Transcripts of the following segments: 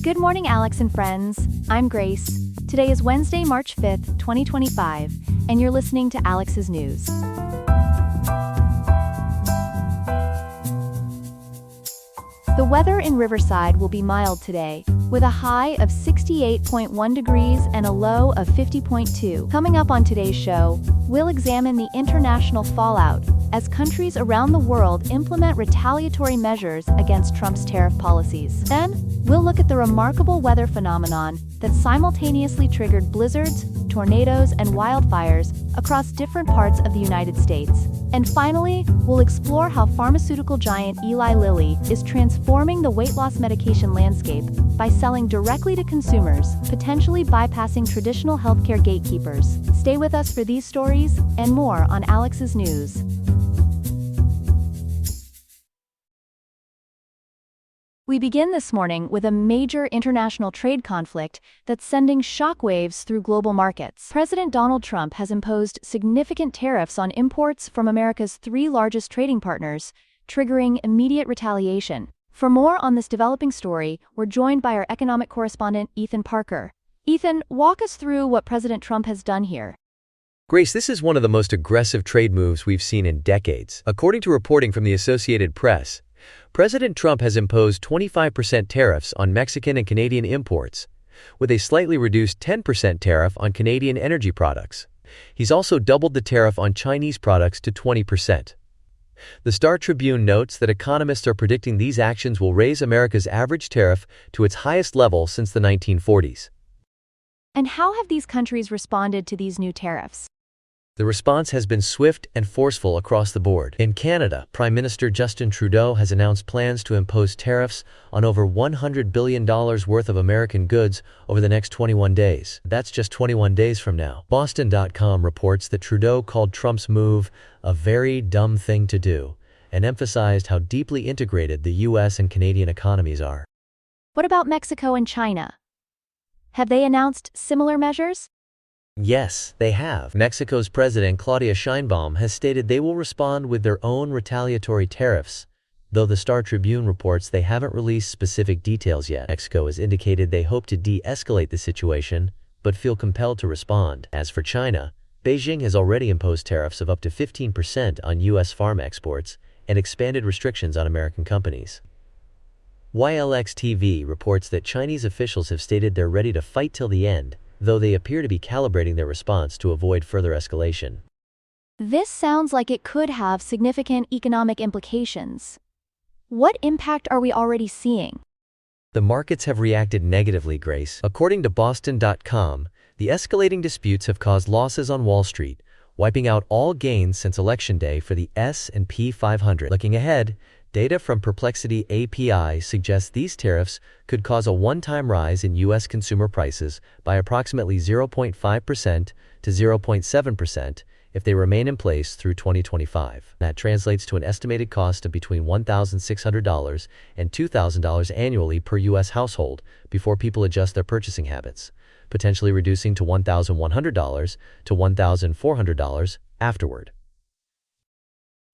Good morning, Alex and friends. I'm Grace. Today is Wednesday, March 5th, 2025, and you're listening to Alex's News. The weather in Riverside will be mild today, with a high of 68.1 degrees and a low of 50.2. Coming up on today's show, we'll examine the international fallout as countries around the world implement retaliatory measures against Trump's tariff policies. Then, we'll look at the remarkable weather phenomenon that simultaneously triggered blizzards, tornadoes, and wildfires across different parts of the United States. And finally, we'll explore how pharmaceutical giant Eli Lilly is transforming the weight loss medication landscape by selling directly to consumers, potentially bypassing traditional healthcare gatekeepers. Stay with us for these stories and more on Alex's News. We begin this morning with a major international trade conflict that's sending shockwaves through global markets. President Donald Trump has imposed significant tariffs on imports from America's three largest trading partners, triggering immediate retaliation. For more on this developing story, we're joined by our economic correspondent, Ethan Parker. Ethan, walk us through what President Trump has done here. Grace, this is one of the most aggressive trade moves we've seen in decades. According to reporting from the Associated Press, President Trump has imposed 25% tariffs on Mexican and Canadian imports, with a slightly reduced 10% tariff on Canadian energy products. He's also doubled the tariff on Chinese products to 20%. The Star Tribune notes that economists are predicting these actions will raise America's average tariff to its highest level since the 1940s. And how have these countries responded to these new tariffs? The response has been swift and forceful across the board. In Canada, Prime Minister Justin Trudeau has announced plans to impose tariffs on over $100 billion worth of American goods over the next 21 days. That's just 21 days from now. Boston.com reports that Trudeau called Trump's move a very dumb thing to do and emphasized how deeply integrated the U.S. and Canadian economies are. What about Mexico and China? Have they announced similar measures? Yes, they have. Mexico's President Claudia Sheinbaum has stated they will respond with their own retaliatory tariffs, though the Star Tribune reports they haven't released specific details yet. Mexico has indicated they hope to de-escalate the situation, but feel compelled to respond. As for China, Beijing has already imposed tariffs of up to 15% on U.S. farm exports and expanded restrictions on American companies. YLX-TV reports that Chinese officials have stated they're ready to fight till the end, though they appear to be calibrating their response to avoid further escalation. This sounds like it could have significant economic implications. What impact are we already seeing? The markets have reacted negatively, Grace. According to Boston.com, the escalating disputes have caused losses on Wall Street, wiping out all gains since Election Day for the S&P 500. Looking ahead, data from Perplexity API suggests these tariffs could cause a one-time rise in U.S. consumer prices by approximately 0.5% to 0.7% if they remain in place through 2025. That translates to an estimated cost of between $1,600 and $2,000 annually per U.S. household before people adjust their purchasing habits, potentially reducing to $1,100 to $1,400 afterward.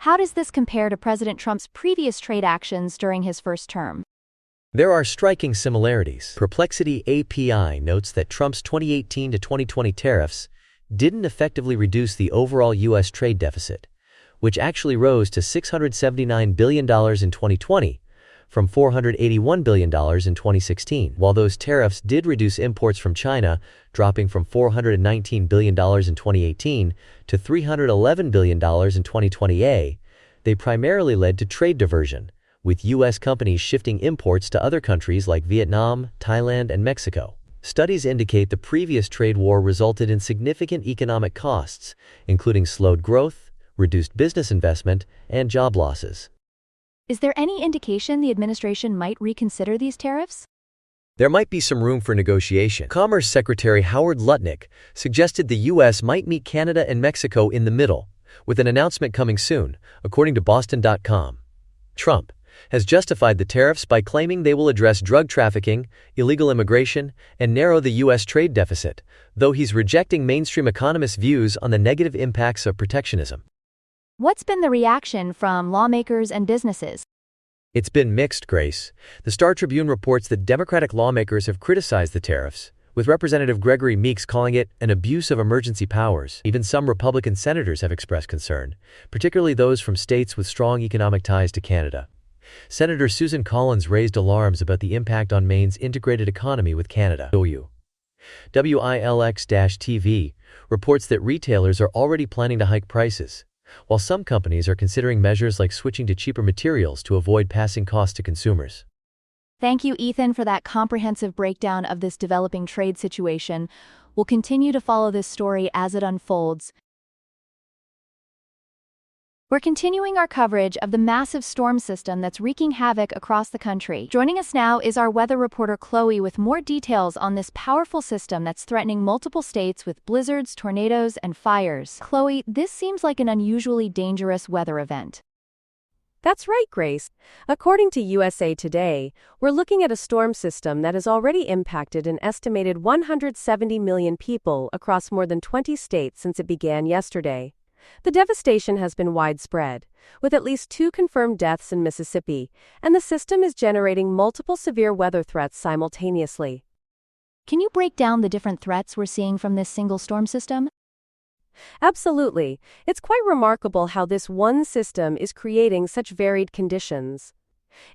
How does this compare to President Trump's previous trade actions during his first term? There are striking similarities. Perplexity API notes that Trump's 2018 to 2020 tariffs didn't effectively reduce the overall U.S. trade deficit, which actually rose to $679 billion in 2020 from $481 billion in 2016. While those tariffs did reduce imports from China, dropping from $419 billion in 2018 to $311 billion in 2020, they primarily led to trade diversion, with U.S. companies shifting imports to other countries like Vietnam, Thailand, and Mexico. Studies indicate the previous trade war resulted in significant economic costs, including slowed growth, reduced business investment, and job losses. Is there any indication the administration might reconsider these tariffs? There might be some room for negotiation. Commerce Secretary Howard Lutnick suggested the U.S. might meet Canada and Mexico in the middle, with an announcement coming soon, according to Boston.com. Trump has justified the tariffs by claiming they will address drug trafficking, illegal immigration, and narrow the U.S. trade deficit, though he's rejecting mainstream economists' views on the negative impacts of protectionism. What's been the reaction from lawmakers and businesses? It's been mixed, Grace. The Star Tribune reports that Democratic lawmakers have criticized the tariffs, with Representative Gregory Meeks calling it an abuse of emergency powers. Even some Republican senators have expressed concern, particularly those from states with strong economic ties to Canada. Senator Susan Collins raised alarms about the impact on Maine's integrated economy with Canada. WILX-TV reports that retailers are already planning to hike prices, while some companies are considering measures like switching to cheaper materials to avoid passing costs to consumers. Thank you, Ethan, for that comprehensive breakdown of this developing trade situation. We'll continue to follow this story as it unfolds. We're continuing our coverage of the massive storm system that's wreaking havoc across the country. Joining us now is our weather reporter Chloe with more details on this powerful system that's threatening multiple states with blizzards, tornadoes, and fires. Chloe, this seems like an unusually dangerous weather event. That's right, Grace. According to USA Today, we're looking at a storm system that has already impacted an estimated 170 million people across more than 20 states since it began yesterday. The devastation has been widespread, with at least 2 confirmed deaths in Mississippi, and the system is generating multiple severe weather threats simultaneously. Can you break down the different threats we're seeing from this single storm system? Absolutely. It's quite remarkable how this one system is creating such varied conditions.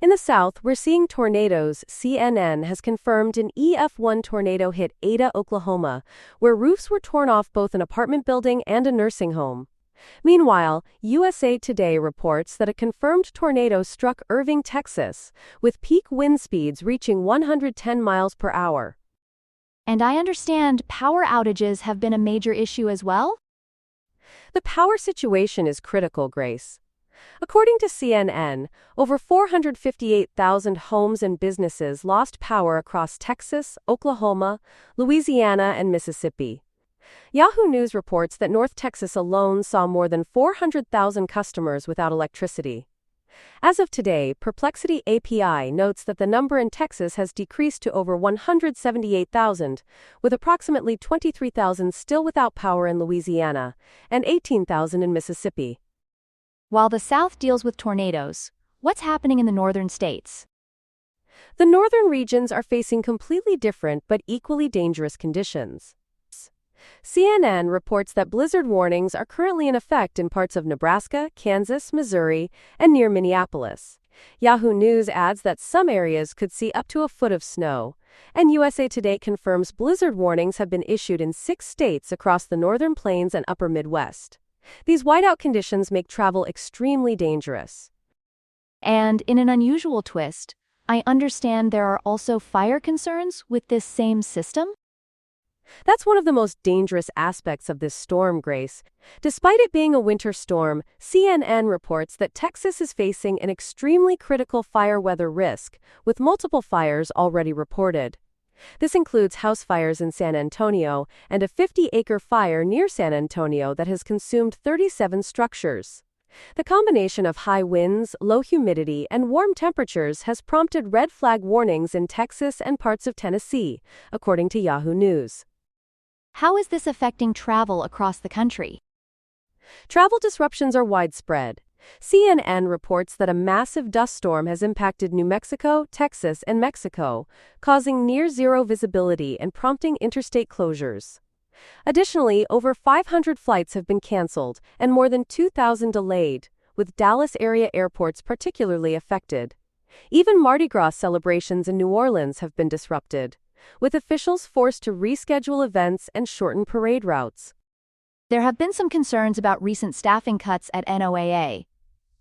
In the South, we're seeing tornadoes. CNN has confirmed an EF1 tornado hit Ada, Oklahoma, where roofs were torn off both an apartment building and a nursing home. Meanwhile, USA Today reports that a confirmed tornado struck Irving, Texas, with peak wind speeds reaching 110 miles per hour. And I understand power outages have been a major issue as well? The power situation is critical, Grace. According to CNN, over 458,000 homes and businesses lost power across Texas, Oklahoma, Louisiana, and Mississippi. Yahoo News reports that North Texas alone saw more than 400,000 customers without electricity. As of today, Perplexity API notes that the number in Texas has decreased to over 178,000, with approximately 23,000 still without power in Louisiana and 18,000 in Mississippi. While the South deals with tornadoes, what's happening in the northern states? The northern regions are facing completely different but equally dangerous conditions. CNN reports that blizzard warnings are currently in effect in parts of Nebraska, Kansas, Missouri, and near Minneapolis. Yahoo News adds that some areas could see up to a foot of snow, and USA Today confirms blizzard warnings have been issued in 6 states across the northern plains and upper Midwest. These whiteout conditions make travel extremely dangerous. And in an unusual twist, I understand there are also fire concerns with this same system? That's one of the most dangerous aspects of this storm, Grace. Despite it being a winter storm, CNN reports that Texas is facing an extremely critical fire weather risk, with multiple fires already reported. This includes house fires in San Antonio and a 50-acre fire near San Antonio that has consumed 37 structures. The combination of high winds, low humidity, and warm temperatures has prompted red flag warnings in Texas and parts of Tennessee, according to Yahoo News. How is this affecting travel across the country? Travel disruptions are widespread. CNN reports that a massive dust storm has impacted New Mexico, Texas, and Mexico, causing near-zero visibility and prompting interstate closures. Additionally, over 500 flights have been canceled and more than 2,000 delayed, with Dallas area airports particularly affected. Even Mardi Gras celebrations in New Orleans have been disrupted, with officials forced to reschedule events and shorten parade routes. There have been some concerns about recent staffing cuts at NOAA.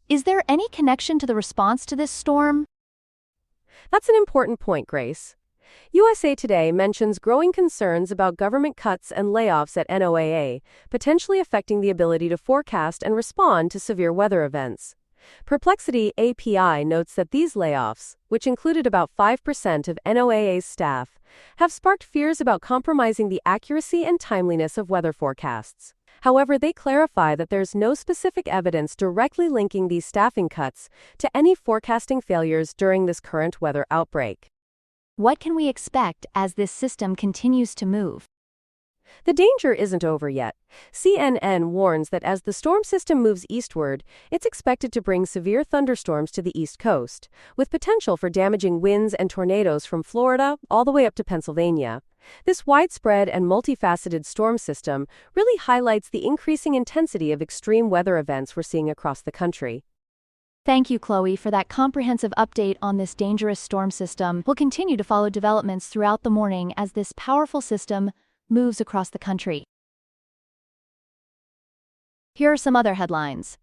Is there any connection to the response to this storm? That's an important point, Grace. USA Today mentions growing concerns about government cuts and layoffs at NOAA, potentially affecting the ability to forecast and respond to severe weather events. Perplexity API notes that these layoffs, which included about 5% of NOAA's staff, have sparked fears about compromising the accuracy and timeliness of weather forecasts. However, they clarify that there's no specific evidence directly linking these staffing cuts to any forecasting failures during this current weather outbreak. What can we expect as this system continues to move? The danger isn't over yet. CNN warns that as the storm system moves eastward, it's expected to bring severe thunderstorms to the East Coast, with potential for damaging winds and tornadoes from Florida all the way up to Pennsylvania. This widespread and multifaceted storm system really highlights the increasing intensity of extreme weather events we're seeing across the country. Thank you, Chloe, for that comprehensive update on this dangerous storm system. We'll continue to follow developments throughout the morning as this powerful system moves across the country. Here are some other headlines.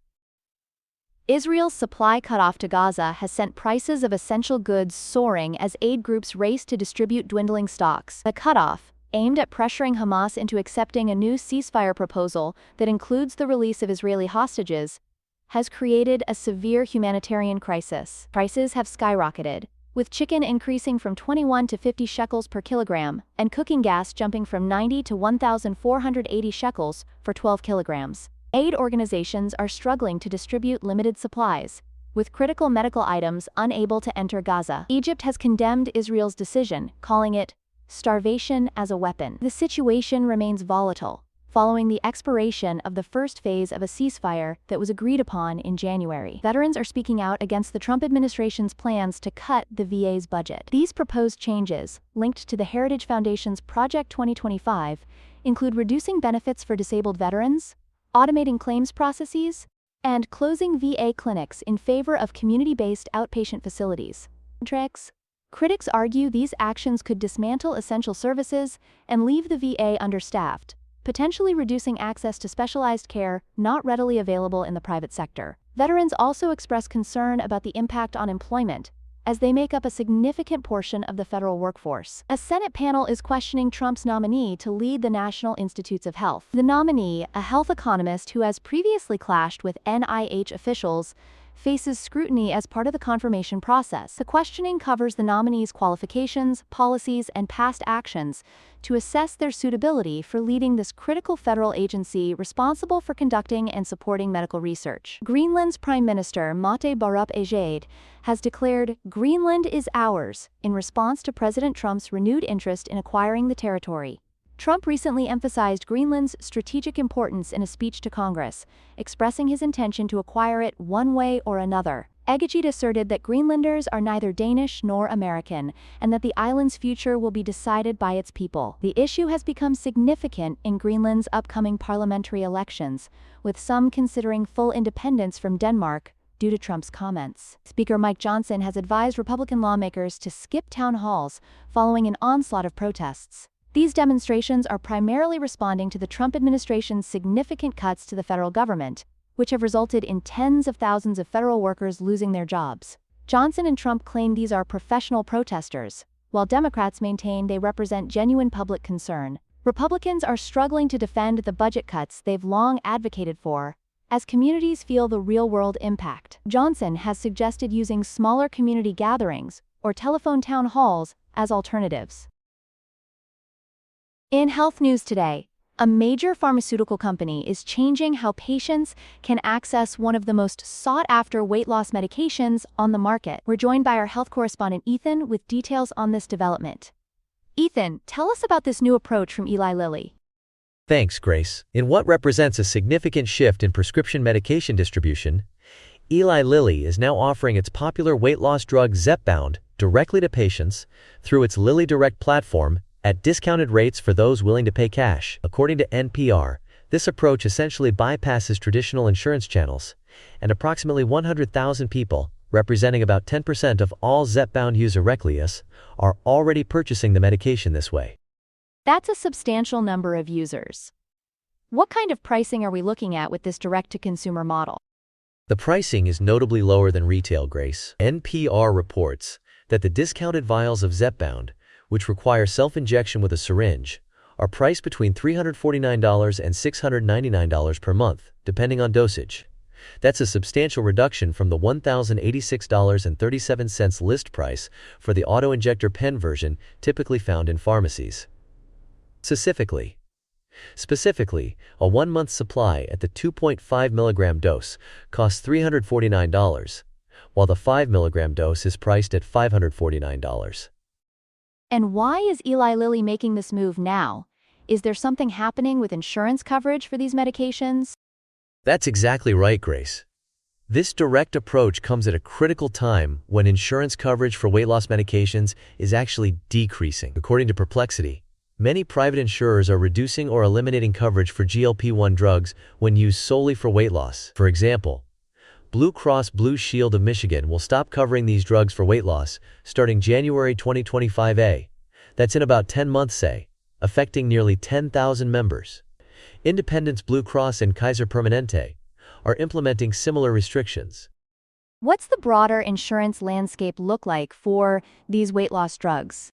Israel's supply cutoff to Gaza has sent prices of essential goods soaring as aid groups race to distribute dwindling stocks. The cutoff, aimed at pressuring Hamas into accepting a new ceasefire proposal that includes the release of Israeli hostages, has created a severe humanitarian crisis. Prices have skyrocketed, with chicken increasing from 21 to 50 shekels per kilogram, and cooking gas jumping from 90 to 1,480 shekels for 12 kilograms. Aid organizations are struggling to distribute limited supplies, with critical medical items unable to enter Gaza. Egypt has condemned Israel's decision, calling it starvation as a weapon. The situation remains volatile, following the expiration of the first phase of a ceasefire that was agreed upon in January. Veterans are speaking out against the Trump administration's plans to cut the VA's budget. These proposed changes, linked to the Heritage Foundation's Project 2025, include reducing benefits for disabled veterans, automating claims processes, and closing VA clinics in favor of community-based outpatient facilities. Critics argue these actions could dismantle essential services and leave the VA understaffed, potentially reducing access to specialized care not readily available in the private sector. Veterans also express concern about the impact on employment, as they make up a significant portion of the federal workforce. A Senate panel is questioning Trump's nominee to lead the National Institutes of Health. The nominee, a health economist who has previously clashed with NIH officials, faces scrutiny as part of the confirmation process. The questioning covers the nominee's qualifications, policies, and past actions to assess their suitability for leading this critical federal agency responsible for conducting and supporting medical research. Greenland's Prime Minister Mette Barup Ejade has declared, "Greenland is ours," in response to President Trump's renewed interest in acquiring the territory. Trump recently emphasized Greenland's strategic importance in a speech to Congress, expressing his intention to acquire it one way or another. Ejade asserted that Greenlanders are neither Danish nor American, and that the island's future will be decided by its people. The issue has become significant in Greenland's upcoming parliamentary elections, with some considering full independence from Denmark due to Trump's comments. Speaker Mike Johnson has advised Republican lawmakers to skip town halls following an onslaught of protests. These demonstrations are primarily responding to the Trump administration's significant cuts to the federal government, which have resulted in tens of thousands of federal workers losing their jobs. Johnson and Trump claim these are professional protesters, while Democrats maintain they represent genuine public concern. Republicans are struggling to defend the budget cuts they've long advocated for, as communities feel the real-world impact. Johnson has suggested using smaller community gatherings or telephone town halls as alternatives. In health news today, a major pharmaceutical company is changing how patients can access one of the most sought-after weight loss medications on the market. We're joined by our health correspondent Ethan with details on this development. Ethan, tell us about this new approach from Eli Lilly. Thanks, Grace. In what represents a significant shift in prescription medication distribution, Eli Lilly is now offering its popular weight loss drug Zepbound directly to patients through its Lilly Direct platform at discounted rates for those willing to pay cash. According to NPR, this approach essentially bypasses traditional insurance channels, and approximately 100,000 people, representing about 10% of all Zepbound users, are already purchasing the medication this way. That's a substantial number of users. What kind of pricing are we looking at with this direct-to-consumer model? The pricing is notably lower than retail, Grace. NPR reports that the discounted vials of Zepbound, which require self-injection with a syringe, are priced between $349 and $699 per month, depending on dosage. That's a substantial reduction from the $1,086.37 list price for the auto-injector pen version typically found in pharmacies. Specifically, a 1-month supply at the 2.5 milligram dose costs $349, while the 5 milligram dose is priced at $549. And why is Eli Lilly making this move now? Is there something happening with insurance coverage for these medications? That's exactly right, Grace. This direct approach comes at a critical time when insurance coverage for weight loss medications is actually decreasing. According to Perplexity, many private insurers are reducing or eliminating coverage for GLP-1 drugs when used solely for weight loss. For example, Blue Cross Blue Shield of Michigan will stop covering these drugs for weight loss starting January 2025. That's in about 10 months, affecting nearly 10,000 members. Independence Blue Cross and Kaiser Permanente are implementing similar restrictions. What's the broader insurance landscape look like for these weight loss drugs?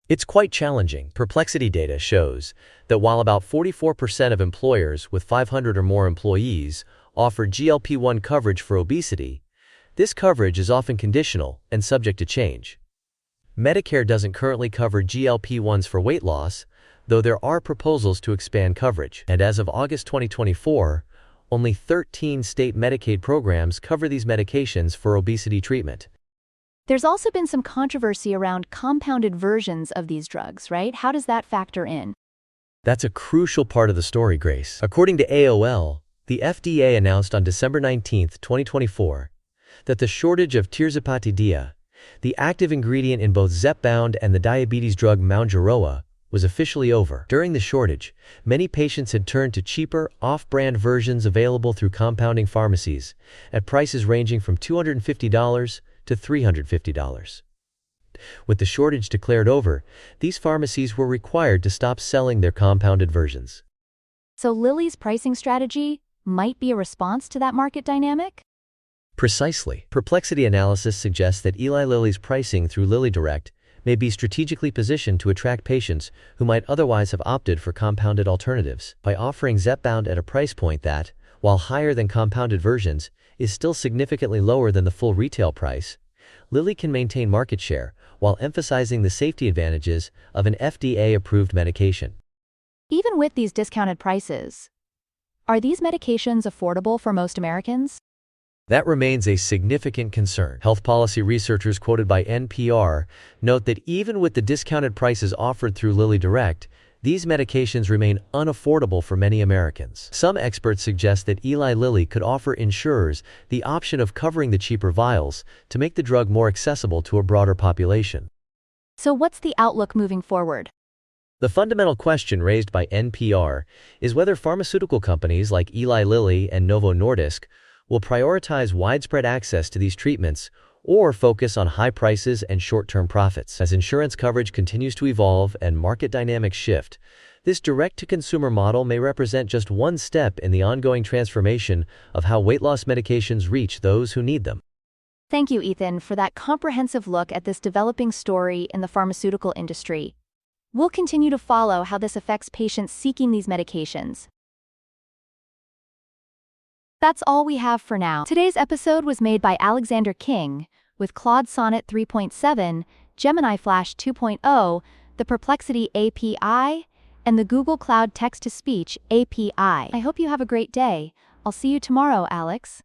It's quite challenging. Perplexity data shows that while about 44% of employers with 500 or more employees offer GLP-1 coverage for obesity, this coverage is often conditional and subject to change. Medicare doesn't currently cover GLP-1s for weight loss, though there are proposals to expand coverage. And as of August 2024, only 13 state Medicaid programs cover these medications for obesity treatment. There's also been some controversy around compounded versions of these drugs, right? How does that factor in? That's a crucial part of the story, Grace. According to AOL, the FDA announced on December 19, 2024, that the shortage of tirzepatide, the active ingredient in both Zepbound and the diabetes drug Mounjaro, was officially over. During the shortage, many patients had turned to cheaper, off-brand versions available through compounding pharmacies at prices ranging from $250 to $350. With the shortage declared over, these pharmacies were required to stop selling their compounded versions. So Lilly's pricing strategy might be a response to that market dynamic? Precisely. Perplexity analysis suggests that Eli Lilly's pricing through LillyDirect may be strategically positioned to attract patients who might otherwise have opted for compounded alternatives. By offering Zepbound at a price point that, while higher than compounded versions, is still significantly lower than the full retail price, Lilly can maintain market share while emphasizing the safety advantages of an FDA-approved medication. Even with these discounted prices, are these medications affordable for most Americans? That remains a significant concern. Health policy researchers quoted by NPR note that even with the discounted prices offered through LillyDirect, these medications remain unaffordable for many Americans. Some experts suggest that Eli Lilly could offer insurers the option of covering the cheaper vials to make the drug more accessible to a broader population. So what's the outlook moving forward? The fundamental question raised by NPR is whether pharmaceutical companies like Eli Lilly and Novo Nordisk will prioritize widespread access to these treatments or focus on high prices and short-term profits. As insurance coverage continues to evolve and market dynamics shift, this direct-to-consumer model may represent just one step in the ongoing transformation of how weight loss medications reach those who need them. Thank you, Ethan, for that comprehensive look at this developing story in the pharmaceutical industry. We'll continue to follow how this affects patients seeking these medications. That's all we have for now. Today's episode was made by Alexander King, with Claude Sonnet 3.7, Gemini Flash 2.0, the Perplexity API, and the Google Cloud Text-to-Speech API. I hope you have a great day. I'll see you tomorrow, Alex.